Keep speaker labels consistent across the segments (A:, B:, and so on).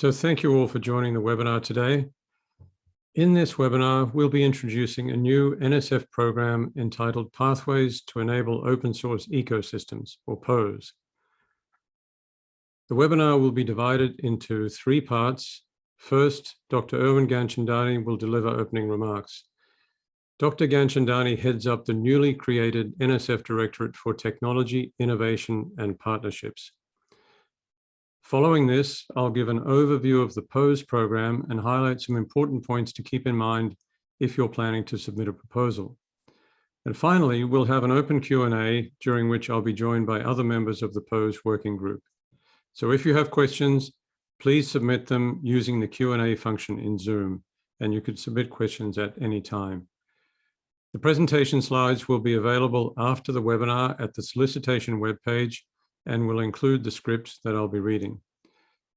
A: So thank you all for joining the webinar today. In this webinar, we'll be introducing a new NSF program entitled Pathways to Enable Open Source Ecosystems, or POES. The webinar will be divided into three parts. First, Dr. Erwin Ganchandani will deliver opening remarks. Dr. Ganchandani heads up the newly created NSF Directorate for Technology, Innovation, and Partnerships. Following this, I'll give an overview of the POES program and highlight some important points to keep in mind if you're planning to submit a proposal. And finally, we'll have an open Q&A during which I'll be joined by other members of the POES working group. So if you have questions, please submit them using the Q&A function in Zoom, and you could submit questions at any time. The presentation slides will be available after the webinar at the solicitation webpage and will include the script that I'll be reading.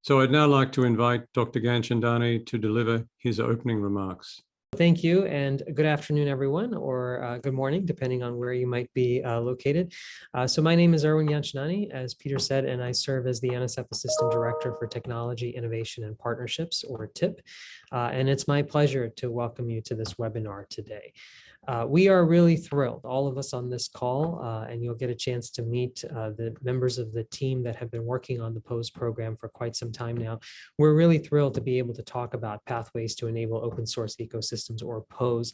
A: So I'd now like to invite Dr. Ganchandani to deliver his opening remarks.
B: Thank you, and good afternoon, everyone, or good morning, depending on where you might be located. So my name is Erwin Ganchandani, as Peter said, and I serve as the NSF Assistant Director for Technology, Innovation, and Partnerships, or TIP. And it's my pleasure to welcome you to this webinar today. We are really thrilled, all of us on this call, and you'll get a chance to meet the members of the team that have been working on the POES program for quite some time now. We're really thrilled to be able to talk about pathways to enable open source ecosystems, or POES,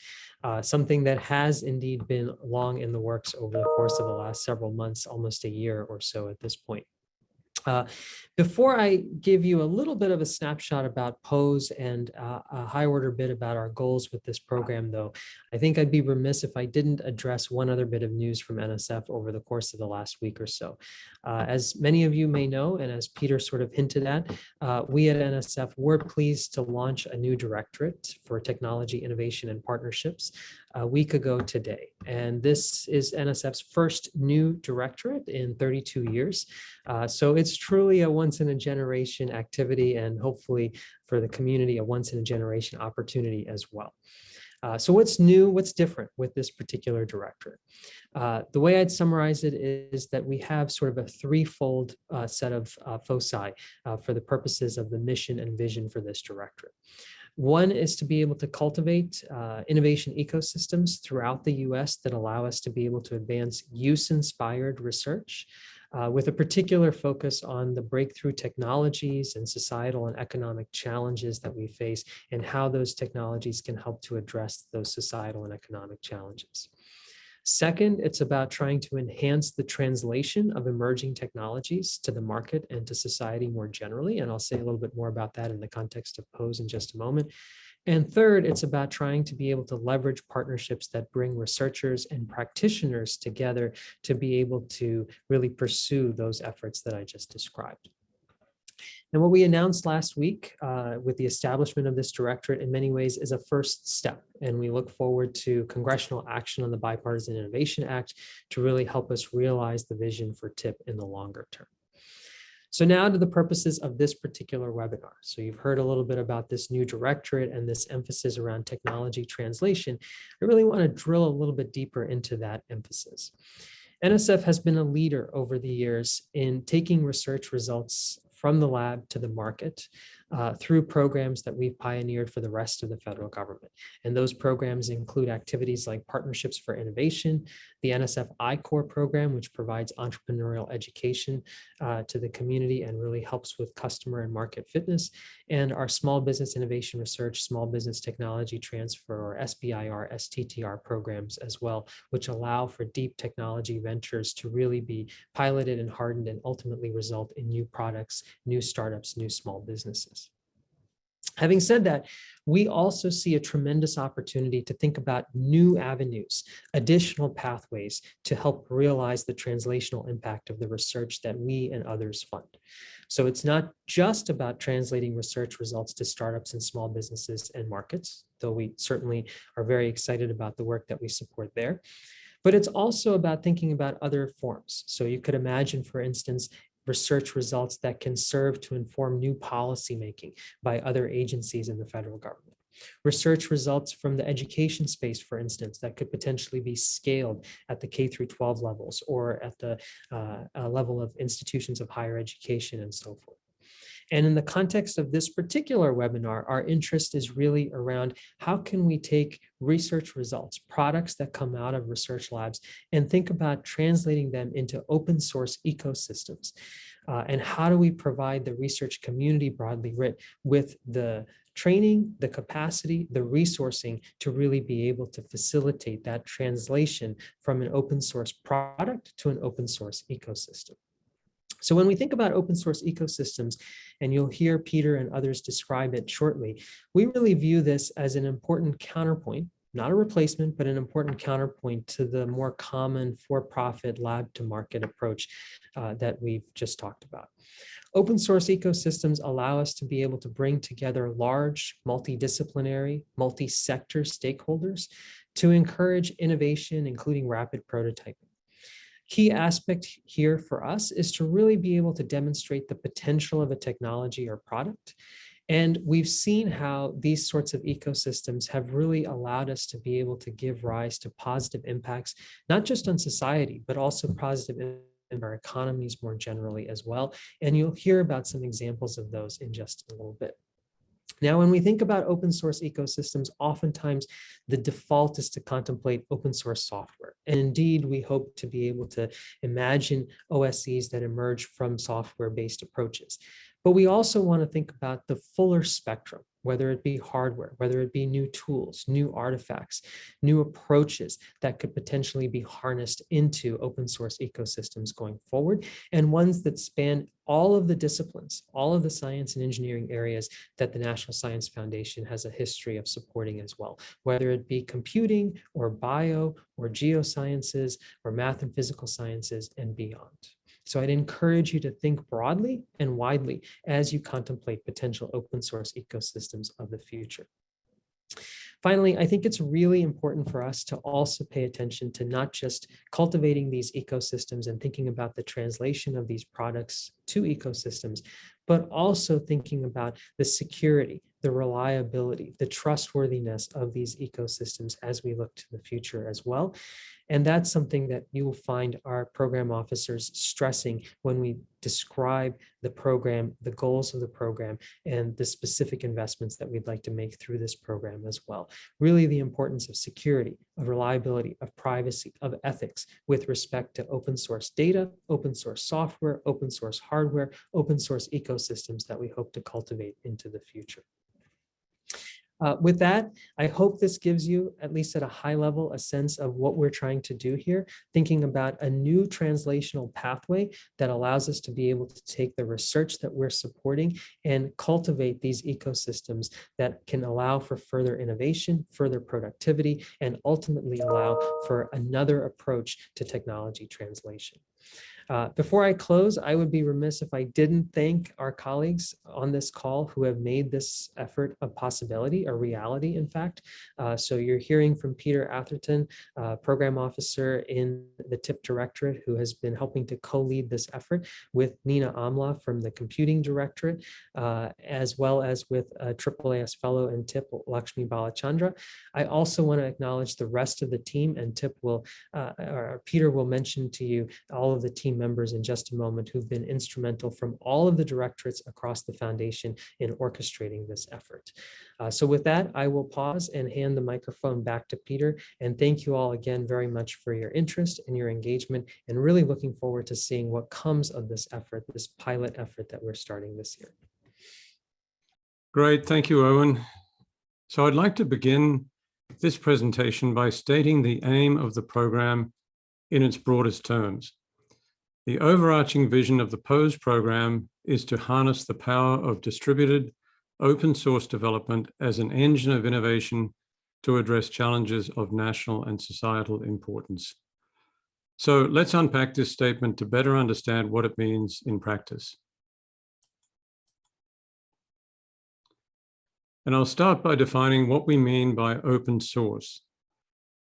B: something that has indeed been long in the works over the course of the last several months, almost a year or so at this point. Before I give you a little bit of a snapshot about POES and a high order bit about our goals with this program, though, I think I'd be remiss if I didn't address one other bit of news from NSF over the course of the last week or so. As many of you may know, and as Peter sort of hinted at, we at NSF were pleased to launch a new directorate for technology, innovation, and partnerships a week ago today. And this is NSF's first new directorate in 32 years. So it's truly a once-in-a-generation activity, and hopefully for the community, a once-in-a-generation opportunity as well. So what's new, what's different with this particular directorate? The way I'd summarize it is that we have sort of a threefold set of foci for the purposes of the mission and vision for this directorate. One is to be able to cultivate innovation ecosystems throughout the US that allow us to be able to advance use-inspired research with a particular focus on the breakthrough technologies and societal and economic challenges that we face and how those technologies can help to address those societal and economic challenges. Second, it's about trying to enhance the translation of emerging technologies to the market and to society more generally. And I'll say a little bit more about that in the context of POES in just a moment. And third, it's about trying to be able to leverage partnerships that bring researchers and practitioners together to be able to really pursue those efforts that I just described. And what we announced last week with the establishment of this directorate in many ways is a first step. And we look forward to congressional action on the Bipartisan Innovation Act to really help us realize the vision for TIP in the longer term. So now to the purposes of this particular webinar. So you've heard a little bit about this new directorate and this emphasis around technology translation. I really want to drill a little bit deeper into that emphasis. NSF has been a leader over the years in taking research results from the lab to the market through programs that we've pioneered for the rest of the federal government. And those programs include activities like Partnerships for Innovation, the NSF I-Corps program, which provides entrepreneurial education to the community and really helps with customer and market fitness, and our Small Business Innovation Research, Small Business Technology Transfer, or SBIR, STTR programs as well, which allow for deep technology ventures to really be piloted and hardened and ultimately result in new products, new startups, new small businesses. Having said that, we also see a tremendous opportunity to think about new avenues, additional pathways to help realize the translational impact of the research that we and others fund. So it's not just about translating research results to startups and small businesses and markets, though we certainly are very excited about the work that we support there. But it's also about thinking about other forms. So you could imagine, for instance, research results that can serve to inform new policymaking by other agencies in the federal government. Research results from the education space, for instance, that could potentially be scaled at the K through 12 levels or at the level of institutions of higher education and so forth. And in the context of this particular webinar, our interest is really around how can we take research results, products that come out of research labs, and think about translating them into open source ecosystems. And how do we provide the research community broadly writ with the training, the capacity, the resourcing to really be able to facilitate that translation from an open source product to an open source ecosystem. So when we think about open source ecosystems, and you'll hear Peter and others describe it shortly, we really view this as an important counterpoint, not a replacement, but an important counterpoint to the more common for-profit lab-to-market approach that we've just talked about. Open source ecosystems allow us to be able to bring together large, multidisciplinary, multi-sector stakeholders to encourage innovation, including rapid prototyping. Key aspect here for us is to really be able to demonstrate the potential of a technology or product. And we've seen how these sorts of ecosystems have really allowed us to be able to give rise to positive impacts, not just on society, but also positive in our economies more generally as well. And you'll hear about some examples of those in just a little bit. Now, when we think about open source ecosystems, oftentimes the default is to contemplate open source software. And indeed, we hope to be able to imagine OSCs that emerge from software-based approaches. But we also want to think about the fuller spectrum, whether it be hardware, whether it be new tools, new artifacts, new approaches that could potentially be harnessed into open source ecosystems going forward, and ones that span all of the disciplines, all of the science and engineering areas that the National Science Foundation has a history of supporting as well, whether it be computing or bio or geosciences or math and physical sciences and beyond. So I'd encourage you to think broadly and widely as you contemplate potential open source ecosystems of the future. Finally, I think it's really important for us to also pay attention to not just cultivating these ecosystems and thinking about the translation of these products to ecosystems, but also thinking about the security, the reliability, the trustworthiness of these ecosystems as we look to the future as well. And that's something that you will find our program officers stressing when we describe the program, the goals of the program, and the specific investments that we'd like to make through this program as well. Really the importance of security, of reliability, of privacy, of ethics with respect to open source data, open source software, open source hardware, open source ecosystems that we hope to cultivate into the future. With that, I hope this gives you, at least at a high level, a sense of what we're trying to do here, thinking about a new translational pathway that allows us to be able to take the research that we're supporting and cultivate these ecosystems that can allow for further innovation, further productivity, and ultimately allow for another approach to technology translation. Before I close, I would be remiss if I didn't thank our colleagues on this call who have made this effort a possibility, a reality, in fact. So you're hearing from Peter Atherton, Program Officer in the TIP Directorate, who has been helping to co-lead this effort, with Nina Amla from the Computing Directorate, as well as with AAAS Fellow in TIP, Lakshmi Balachandra. I also want to acknowledge the rest of the team, and TIP will, or Peter will mention to you all of the team members in just a moment who've been instrumental from all of the directorates across the foundation in orchestrating this effort. So with that, I will pause and hand the microphone back to Peter. And thank you all again very much for your interest and your engagement, and really looking forward to seeing what comes of this effort, this pilot effort that we're starting this year.
A: Great, thank you, Owen. So I'd like to begin this presentation by stating the aim of the program in its broadest terms. The overarching vision of the POSE program is to harness the power of distributed open source development as an engine of innovation to address challenges of national and societal importance. So let's unpack this statement to better understand what it means in practice. And I'll start by defining what we mean by open source.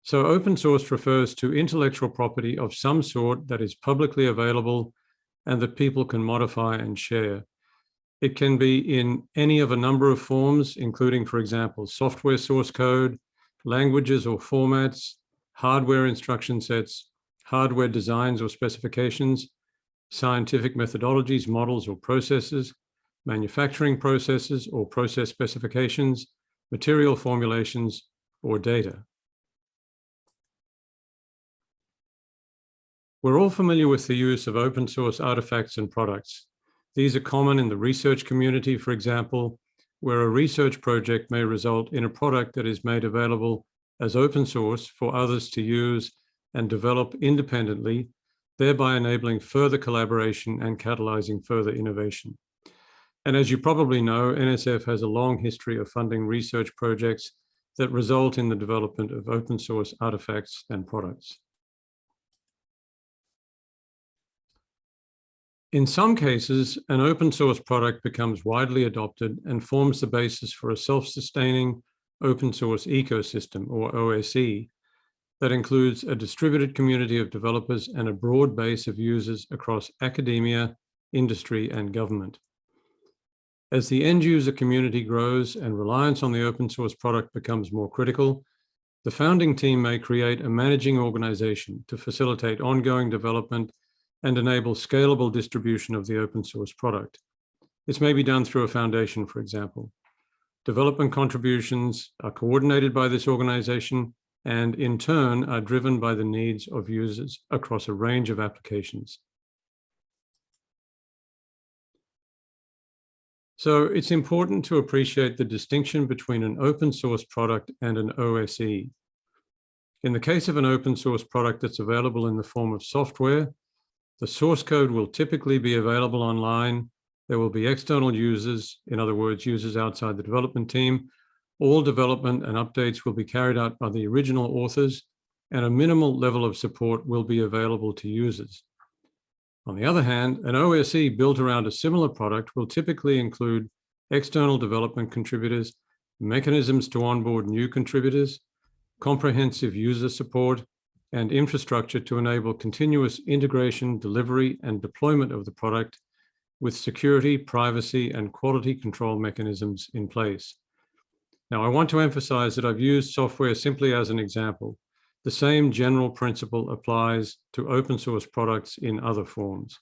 A: So open source refers to intellectual property of some sort that is publicly available and that people can modify and share. It can be in any of a number of forms, including, for example, software source code, languages or formats, hardware instruction sets, hardware designs or specifications, scientific methodologies, models or processes, manufacturing processes or process specifications, material formulations, or data. We're all familiar with the use of open source artifacts and products. These are common in the research community, for example, where a research project may result in a product that is made available as open source for others to use and develop independently, thereby enabling further collaboration and catalyzing further innovation. And as you probably know, NSF has a long history of funding research projects that result in the development of open source artifacts and products. In some cases, an open source product becomes widely adopted and forms the basis for a self-sustaining open source ecosystem, or OSE, that includes a distributed community of developers and a broad base of users across academia, industry, and government. As the end user community grows and reliance on the open source product becomes more critical, the founding team may create a managing organization to facilitate ongoing development and enable scalable distribution of the open source product. This may be done through a foundation, for example. Development contributions are coordinated by this organization and in turn are driven by the needs of users across a range of applications. So it's important to appreciate the distinction between an open source product and an OSE. In the case of an open source product that's available in the form of software, the source code will typically be available online. There will be external users, in other words, users outside the development team. All development and updates will be carried out by the original authors, and a minimal level of support will be available to users. On the other hand, an OSE built around a similar product will typically include external development contributors, mechanisms to onboard new contributors, comprehensive user support, and infrastructure to enable continuous integration, delivery, and deployment of the product with security, privacy, and quality control mechanisms in place. Now, I want to emphasize that I've used software simply as an example. The same general principle applies to open source products in other forms.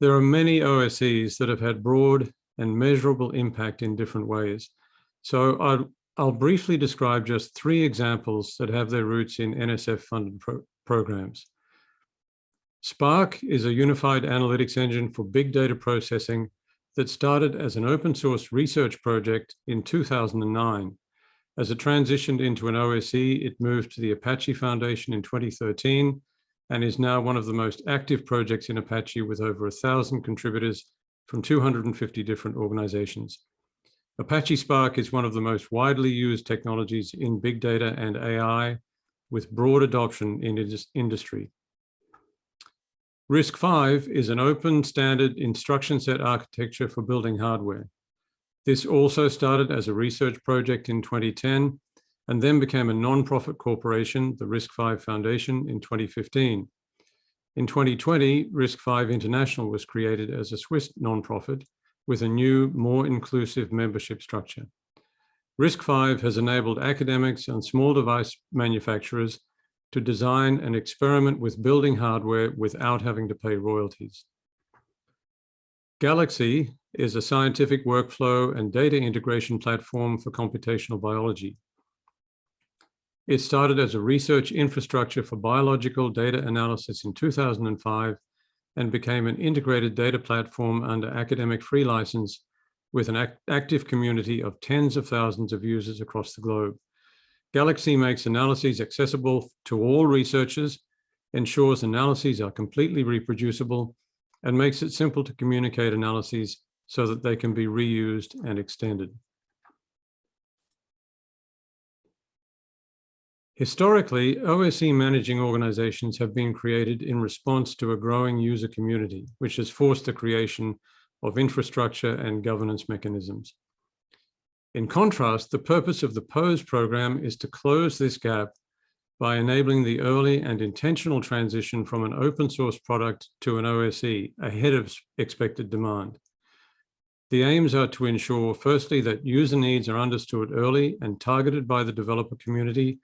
A: There are many OSEs that have had broad and measurable impact in different ways. So I'll briefly describe just 3 examples that have their roots in NSF-funded programs. Spark is a unified analytics engine for big data processing that started as an open source research project in 2009. As it transitioned into an OSE, it moved to the Apache Foundation in 2013 and is now one of the most active projects in Apache with over 1,000 contributors from 250 different organizations. Apache Spark is one of the most widely used technologies in big data and AI, with broad adoption in industry. RISC-V is an open standard instruction set architecture for building hardware. This also started as a research project in 2010 and then became a non-profit corporation, the RISC-V Foundation, in 2015. In 2020, RISC-V International was created as a Swiss non-profit with a new, more inclusive membership structure. RISC-V has enabled academics and small device manufacturers to design and experiment with building hardware without having to pay royalties. Galaxy is a scientific workflow and data integration platform for computational biology. It started as a research infrastructure for biological data analysis in 2005 and became an integrated data platform under academic free license with an active community of tens of thousands of users across the globe. Galaxy makes analyses accessible to all researchers, ensures analyses are completely reproducible, and makes it simple to communicate analyses so that they can be reused and extended. Historically, OSE managing organizations have been created in response to a growing user community, which has forced the creation of infrastructure and governance mechanisms. In contrast, the purpose of the POSE program is to close this gap by enabling the early and intentional transition from an open source product to an OSE ahead of expected demand. The aims are to ensure, firstly, that user needs are understood early and targeted by the developer community,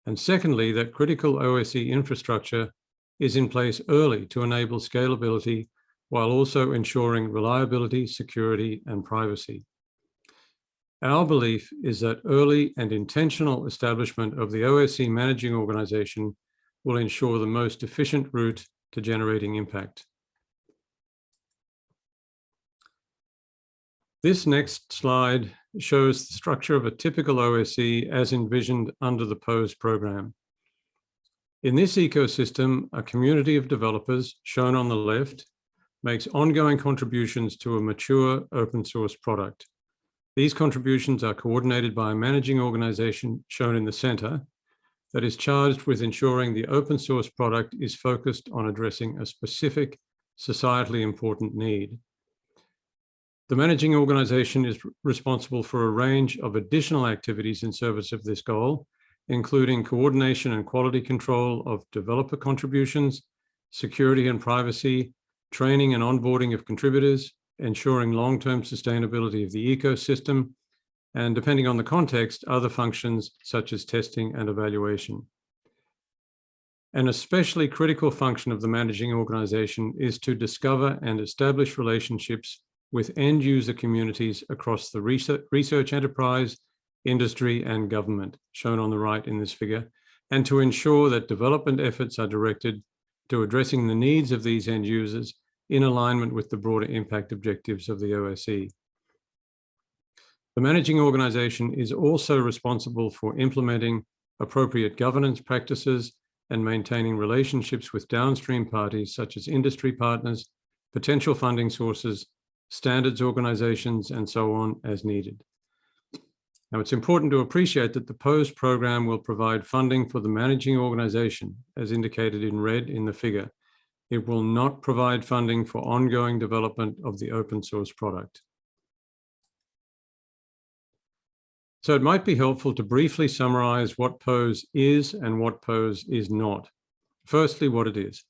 A: and secondly, that critical OSE infrastructure is in place early to enable scalability while also ensuring reliability, security, and privacy. Our belief is that early and intentional establishment of the OSC managing organization will ensure the most efficient route to generating impact. This next slide shows the structure of a typical OSC as envisioned under the POSE program. In this ecosystem, a community of developers, shown on the left, makes ongoing contributions to a mature open source product. These contributions are coordinated by a managing organization, shown in the center, that is charged with ensuring the open source product is focused on addressing a specific societally important need. The managing organization is responsible for a range of additional activities in service of this goal, including coordination and quality control of developer contributions, security and privacy, training and onboarding of contributors, ensuring long-term sustainability of the ecosystem, and depending on the context, other functions such as testing and evaluation. An especially critical function of the managing organization is to discover and establish relationships with end user communities across the research enterprise, industry, and government, shown on the right in this figure, and to ensure that development efforts are directed to addressing the needs of these end users in alignment with the broader impact objectives of the OSE. The managing organization is also responsible for implementing appropriate governance practices and maintaining relationships with downstream parties such as industry partners, potential funding sources, standards organizations, and so on as needed. Now, it's important to appreciate that the POSE program will provide funding for the managing organization, as indicated in red in the figure. It will not provide funding for ongoing development of the open source product. So it might be helpful to briefly summarize what POSE is and what POSE is not. Firstly, what it is.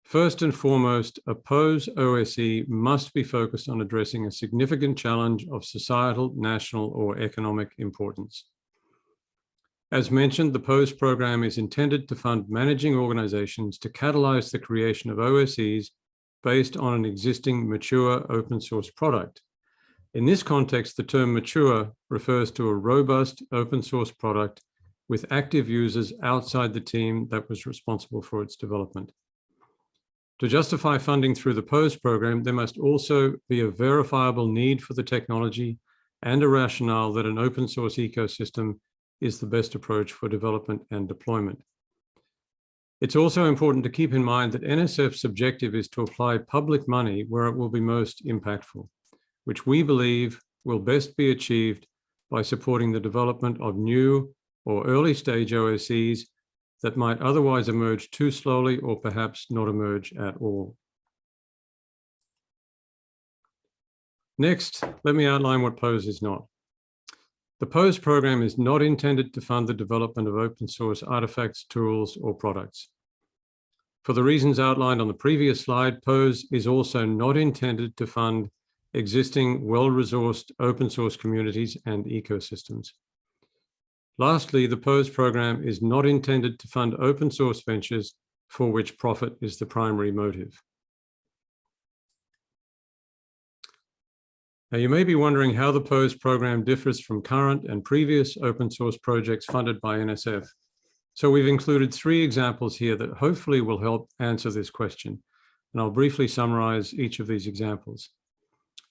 A: First and foremost, a POSE OSE must be focused on addressing a significant challenge of societal, national, or economic importance. As mentioned, the POSE program is intended to fund managing organizations to catalyze the creation of OSEs based on an existing mature open source product. In this context, the term mature refers to a robust open source product with active users outside the team that was responsible for its development. To justify funding through the POSE program, there must also be a verifiable need for the technology and a rationale that an open source ecosystem is the best approach for development and deployment. It's also important to keep in mind that NSF's objective is to apply public money where it will be most impactful, which we believe will best be achieved by supporting the development of new or early stage OSEs that might otherwise emerge too slowly or perhaps not emerge at all. Next, let me outline what POSE is not. The POSE program is not intended to fund the development of open source artifacts, tools, or products. For the reasons outlined on the previous slide, POSE is also not intended to fund existing well-resourced open source communities and ecosystems. Lastly, the POSE program is not intended to fund open source ventures for which profit is the primary motive. Now, you may be wondering how the POSE program differs from current and previous open source projects funded by NSF. So we've included 3 examples here that hopefully will help answer this question. And I'll briefly summarize each of these examples.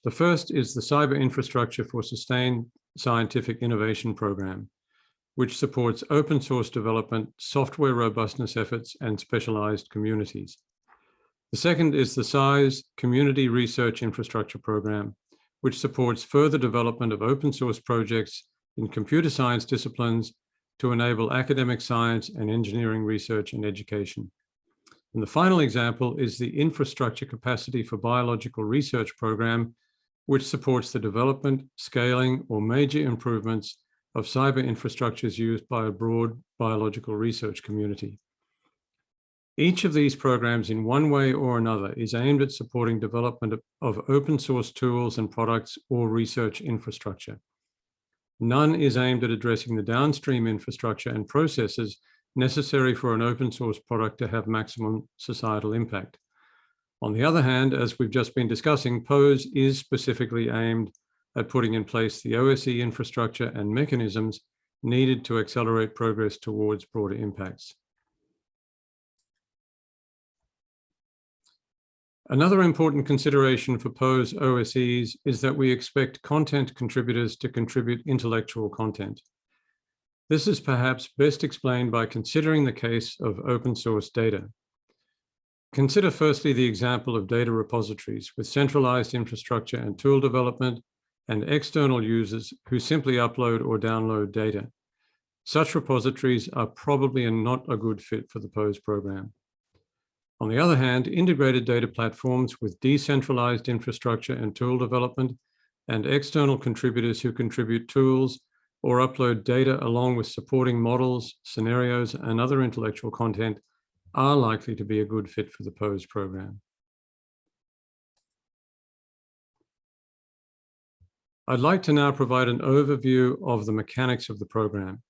A: The first is the Cyber Infrastructure for Sustained Scientific Innovation program, which supports open source development, software robustness efforts, and specialized communities. The second is the SCI's Community Research Infrastructure program, which supports further development of open source projects in computer science disciplines to enable academic science and engineering research and education. And the final example is the Infrastructure Capacity for Biological Research program, which supports the development, scaling, or major improvements of cyber infrastructures used by a broad biological research community. Each of these programs, in one way or another, is aimed at supporting development of open source tools and products or research infrastructure. None is aimed at addressing the downstream infrastructure and processes necessary for an open source product to have maximum societal impact. On the other hand, as we've just been discussing, POSE is specifically aimed at putting in place the OSE infrastructure and mechanisms needed to accelerate progress towards broader impacts. Another important consideration for POSE OSEs is that we expect content contributors to contribute intellectual content. This is perhaps best explained by considering the case of open source data. Consider firstly the example of data repositories with centralized infrastructure and tool development and external users who simply upload or download data. Such repositories are probably not a good fit for the POSE program. On the other hand, integrated data platforms with decentralized infrastructure and tool development and external contributors who contribute tools or upload data along with supporting models, scenarios, and other intellectual content are likely to be a good fit for the POSE program. I'd like to now provide an overview of the mechanics of the program.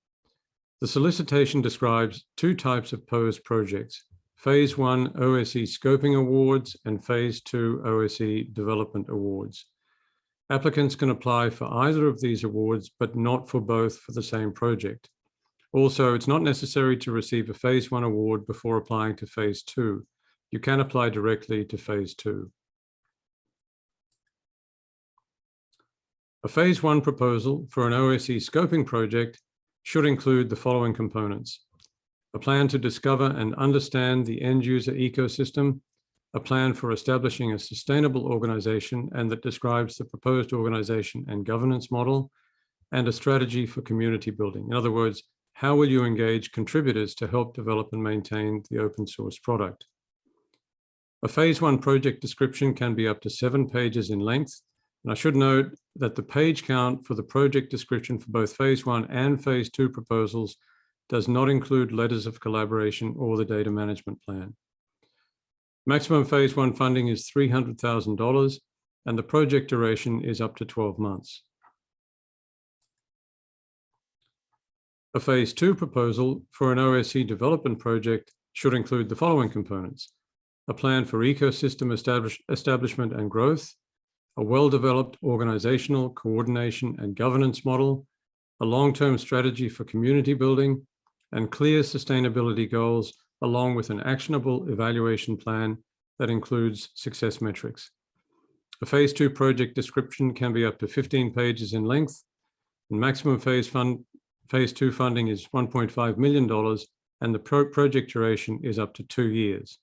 A: The solicitation describes two types of POSE projects: Phase 1 OSE Scoping Awards and Phase 2 OSE Development Awards. Applicants can apply for either of these awards, but not for both for the same project. Also, it's not necessary to receive a Phase 1 award before applying to Phase 2. You can apply directly to Phase 2. A Phase 1 proposal for an OSE scoping project should include the following components: a plan to discover and understand the end user ecosystem, a plan for establishing a sustainable organization and that describes the proposed organization and governance model, and a strategy for community building. In other words, how will you engage contributors to help develop and maintain the open source product? A Phase 1 project description can be up to 7 pages in length. And I should note that the page count for the project description for both Phase 1 and Phase 2 proposals does not include letters of collaboration or the data management plan. Maximum Phase 1 funding is $300,000 and the project duration is up to 12 months. A Phase 2 proposal for an OSE development project should include the following components: a plan for ecosystem establishment and growth, a well-developed organizational coordination and governance model, a long-term strategy for community building, and clear sustainability goals, along with an actionable evaluation plan that includes success metrics. A Phase 2 project description can be up to 15 pages in length, and maximum Phase 2 funding is $1.5 million, and the project duration is up to 2 years.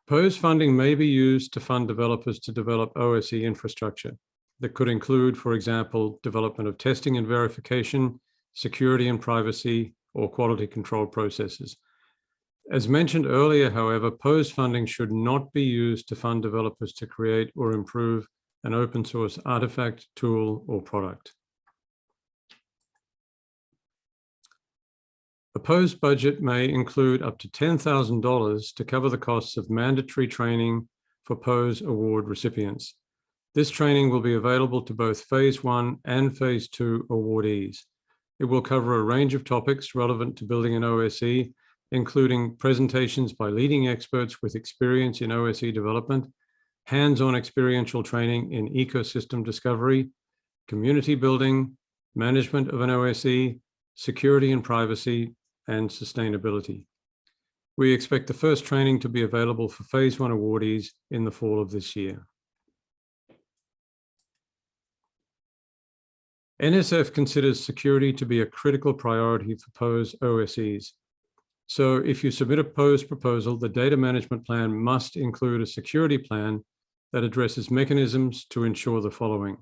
A: POSE funding may be used to fund developers to develop OSE infrastructure that could include, for example, development of testing and verification, security and privacy, or quality control processes. As mentioned earlier, however, POSE funding should not be used to fund developers to create or improve an open source artifact, tool, or product. A POSE budget may include up to $10,000 to cover the costs of mandatory training for POSE award recipients. This training will be available to both Phase 1 and Phase 2 awardees. It will cover a range of topics relevant to building an OSE, including presentations by leading experts with experience in OSE development, hands-on experiential training in ecosystem discovery, community building, management of an OSE, security and privacy, and sustainability. We expect the first training to be available for Phase 1 awardees in the fall of this year. NSF considers security to be a critical priority for POSE OSEs. So if you submit a POSE proposal, the data management plan must include a security plan that addresses mechanisms to ensure the following: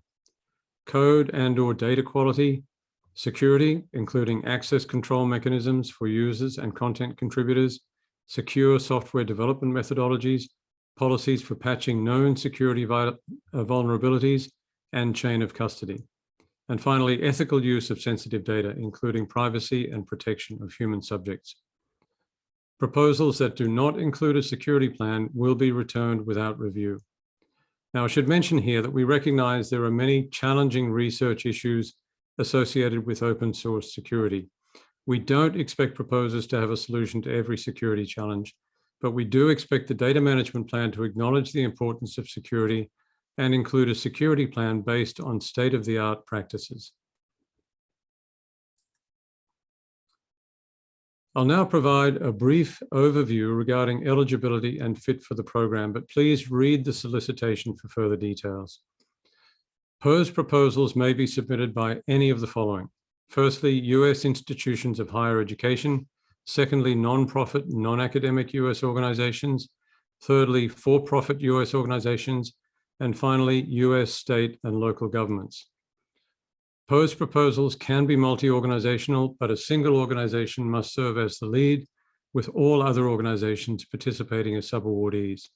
A: code and/or data quality, security, including access control mechanisms for users and content contributors, secure software development methodologies, policies for patching known security vulnerabilities, and chain of custody. And finally, ethical use of sensitive data, including privacy and protection of human subjects. Proposals that do not include a security plan will be returned without review. Now, I should mention here that we recognize there are many challenging research issues associated with open source security. We don't expect proposers to have a solution to every security challenge, but we do expect the data management plan to acknowledge the importance of security and include a security plan based on state-of-the-art practices. I'll now provide a brief overview regarding eligibility and fit for the program, but please read the solicitation for further details. POSE proposals may be submitted by any of the following. Firstly, US institutions of higher education. Secondly, non-profit, non-academic US organizations. Thirdly, for-profit US organizations. And finally, US state and local governments. POSE proposals can be multi-organizational, but a single organization must serve as the lead, with all other organizations participating as subawardees.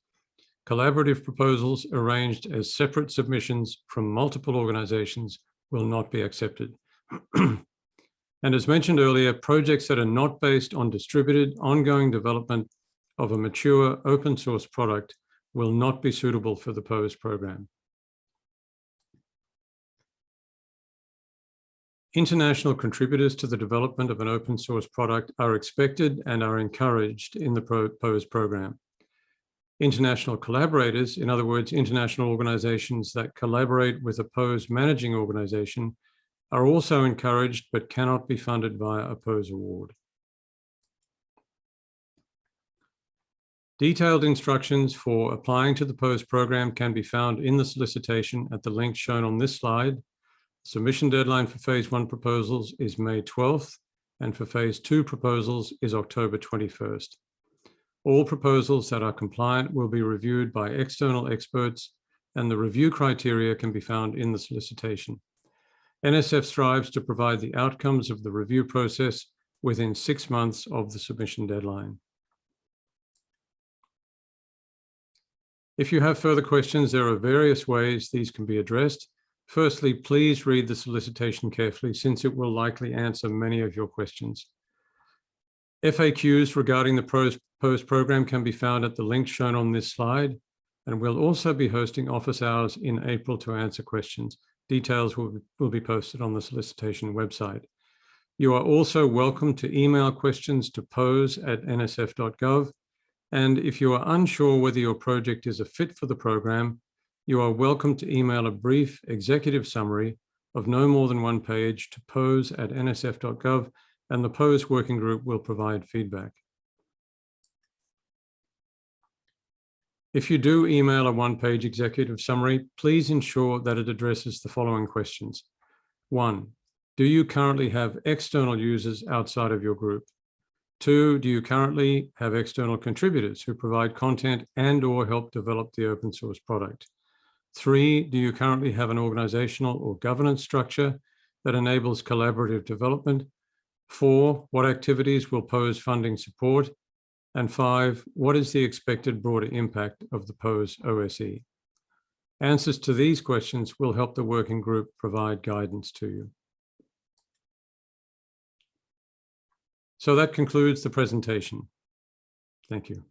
A: Collaborative proposals arranged as separate submissions from multiple organizations will not be accepted. And as mentioned earlier, projects that are not based on distributed, ongoing development of a mature open source product will not be suitable for the POSE program. International contributors to the development of an open source product are expected and are encouraged in the POSE program. International collaborators, in other words, international organizations that collaborate with a POSE managing organization, are also encouraged but cannot be funded via a POSE award. Detailed instructions for applying to the POSE program can be found in the solicitation at the link shown on this slide. Submission deadline for phase 1 proposals is May 12th, and for phase 2 proposals is October 21st. All proposals that are compliant will be reviewed by external experts, and the review criteria can be found in the solicitation. NSF strives to provide the outcomes of the review process within 6 months of the submission deadline. If you have further questions, there are various ways these can be addressed. Firstly, please read the solicitation carefully, since it will likely answer many of your questions. FAQs regarding the POSE program can be found at the link shown on this slide, and we'll also be hosting office hours in April to answer questions. Details will be posted on the solicitation website. You are also welcome to email questions to pose@nsf.gov, and if you are unsure whether your project is a fit for the program, you are welcome to email a brief executive summary of no more than 1 page to pose@nsf.gov, and the POSE working group will provide feedback. If you do email a 1-page executive summary, please ensure that it addresses the following questions. 1, do you currently have external users outside of your group? 2, do you currently have external contributors who provide content and/or help develop the open source product? 3, do you currently have an organizational or governance structure that enables collaborative development? 4, what activities will POSE funding support? And 5, what is the expected broader impact of the POSE OSE? Answers to these questions will help the working group provide guidance to you. So that concludes the presentation. Thank you.